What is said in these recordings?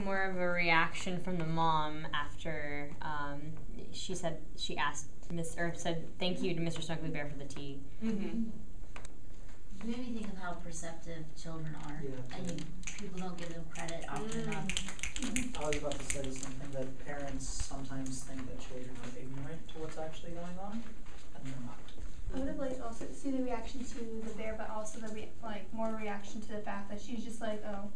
more of a reaction from the mom after she said she asked said thank you to Mr. Snuggly Bear for the tea. Mm-hmm. It made me think of how perceptive children are. Yeah. I mean, people don't give them credit often enough. I was about to say something that parents sometimes think that children are ignorant to what's actually going on, and they're not. I would have liked also to see the reaction to the bear, but also the more reaction to the fact that she's just like, oh,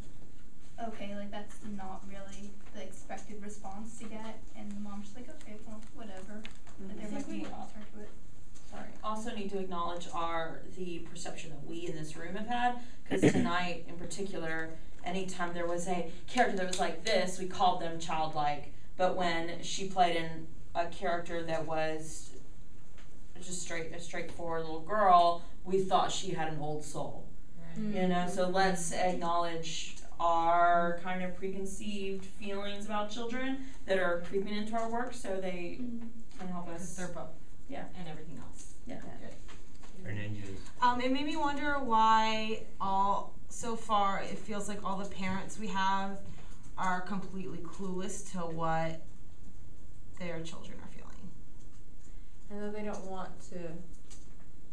okay, like that's not really the expected response to get, and the mom's just like, okay, well, whatever. But there might be more author to it. Sorry. Also need to acknowledge the perception that we in this room have had, because tonight in particular, anytime there was a character that was like this, we called them childlike. But when she played in a character that was just a straightforward little girl, we thought she had an old soul. Right. You know, so let's acknowledge our kind of preconceived feelings about children that are creeping into our work, so they can help us. They're both. Yeah. And everything else. Yeah. Or ninjas. It made me wonder why so far it feels like all the parents we have are completely clueless to what their children are feeling. And that they don't want to,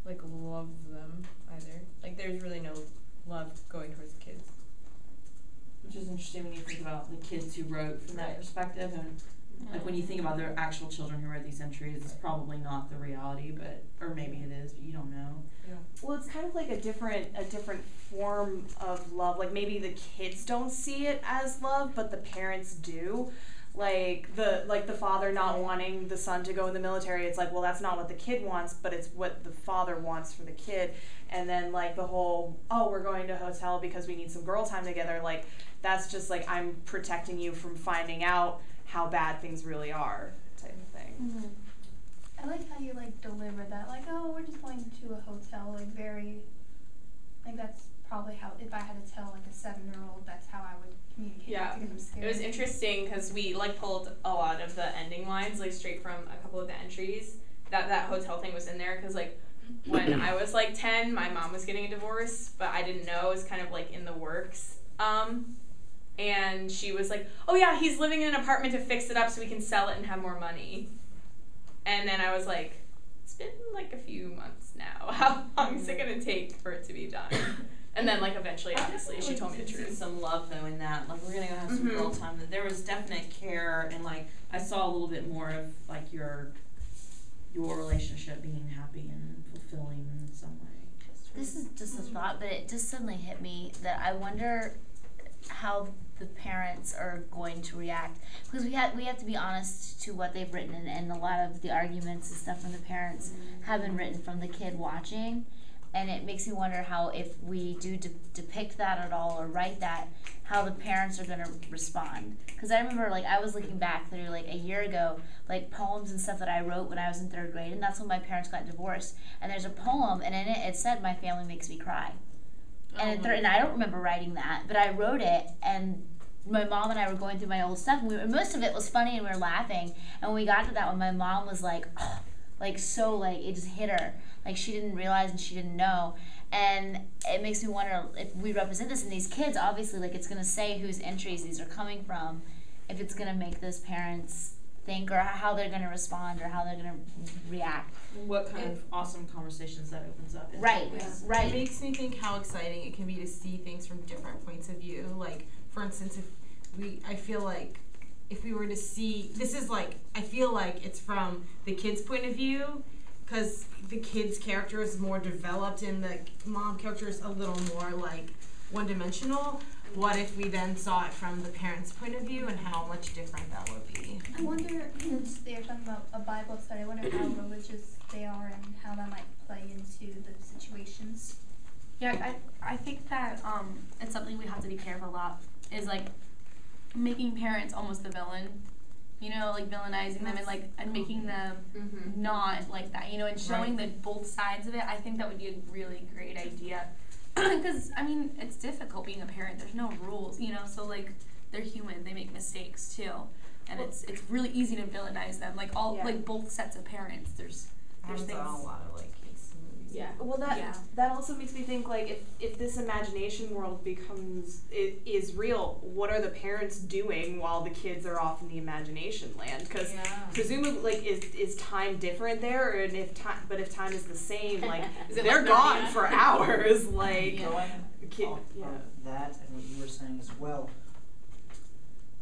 like, love them either. Like, there's really no love going towards the kids. Which is interesting when you think about the kids who wrote from that perspective, and like when you think about their actual children who read these entries, it's probably not the reality, or maybe it is, but you don't know. Yeah. Well, it's kind of like a different form of love. Like maybe the kids don't see it as love, but the parents do. Like the father not wanting the son to go in the military, it's like, well, that's not what the kid wants, but it's what the father wants for the kid. And then like the whole, oh, we're going to a hotel because we need some girl time together, like that's just like, I'm protecting you from finding out how bad things really are, type of thing. Mm-hmm. I like how you like deliver that, like, oh, we're just going to a hotel, like very, like that's probably how, if I had to tell like a 7-year-old, that's how I would communicate. Yeah, it was interesting because we like pulled a lot of the ending lines like straight from a couple of the entries. That hotel thing was in there because like when I was like 10, my mom was getting a divorce, but I didn't know it was kind of like in the works. And she was like, oh yeah, he's living in an apartment to fix it up so we can sell it and have more money. And then I was like, it's been like a few months now. How long is it gonna take for it to be done? And then, like, eventually, obviously, she told me the truth. Some love, though, in that. Like, we're going to go have some girl time. There was definite care, and, like, I saw a little bit more of, like, your relationship being happy and fulfilling in some way. This is just a thought, but it just suddenly hit me that I wonder how the parents are going to react. Because we have to be honest to what they've written, and a lot of the arguments and stuff from the parents have been written from the kid watching. And it makes me wonder how, if we do depict that at all or write that, how the parents are going to respond. Because I remember, like, I was looking back through, like, a year ago, like, poems and stuff that I wrote when I was in 3rd grade, and that's when my parents got divorced. And there's a poem, and in it said, "My family makes me cry." And I don't remember writing that, but I wrote it, and my mom and I were going through my old stuff, and most of it was funny, and we were laughing. And when we got to that one, my mom was like, oh, like, so, like, it just hit her. Like, she didn't realize and she didn't know. And it makes me wonder if we represent this in these kids, obviously, like, it's going to say whose entries these are coming from, if it's going to make those parents think, or how they're going to respond, or how they're going to react. What kind of awesome conversations that opens up. Right, right. It makes me think how exciting it can be to see things from different points of view. Like, for instance, I feel like if we were to see, this is like, I feel like it's from the kid's point of view, because the kid's character is more developed and the mom character is a little more like one-dimensional. What if we then saw it from the parents' point of view, and how much different that would be? I wonder, since they're talking about a Bible study, I wonder how religious they are and how that might play into the situations. Yeah, I think that it's something we have to be careful about, is like making parents almost the villain. You know, like villainizing them and making them not like that, you know, and showing both sides of it. I think that would be a really great idea. Because, I mean, it's difficult being a parent. There's no rules, you know, so, like, they're human. They make mistakes, too. And it's really easy to villainize them. Like, like, both sets of parents. There's things. A lot of, like, kids movies Yeah. Well, that also makes me think, like, if this imagination world is real, what are the parents doing while the kids are off in the imagination land? Because presumably, like, is time different there, and if time is the same, like they're gone for hours, like. That and what you were saying as well.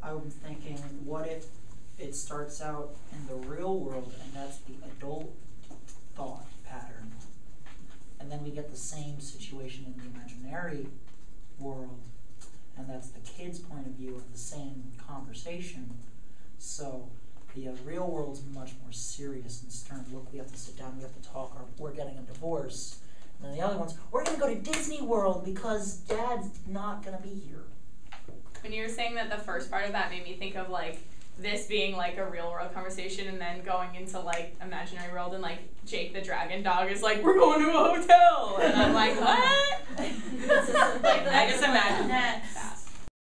I'm thinking, what if it starts out in the real world and that's the adult thought pattern, and then we get the same situation in the imaginary world, and that's the kid's point of view of the same conversation. So the real world's much more serious and stern. Look, we have to sit down, we have to talk, or we're getting a divorce. And then the other ones, we're gonna go to Disney World because Dad's not gonna be here. When you were saying that, the first part of that made me think of like this being like a real world conversation, and then going into like imaginary world, and like Jake the dragon dog is like, we're going to a hotel, and I'm like, what? Like, I just imagine that.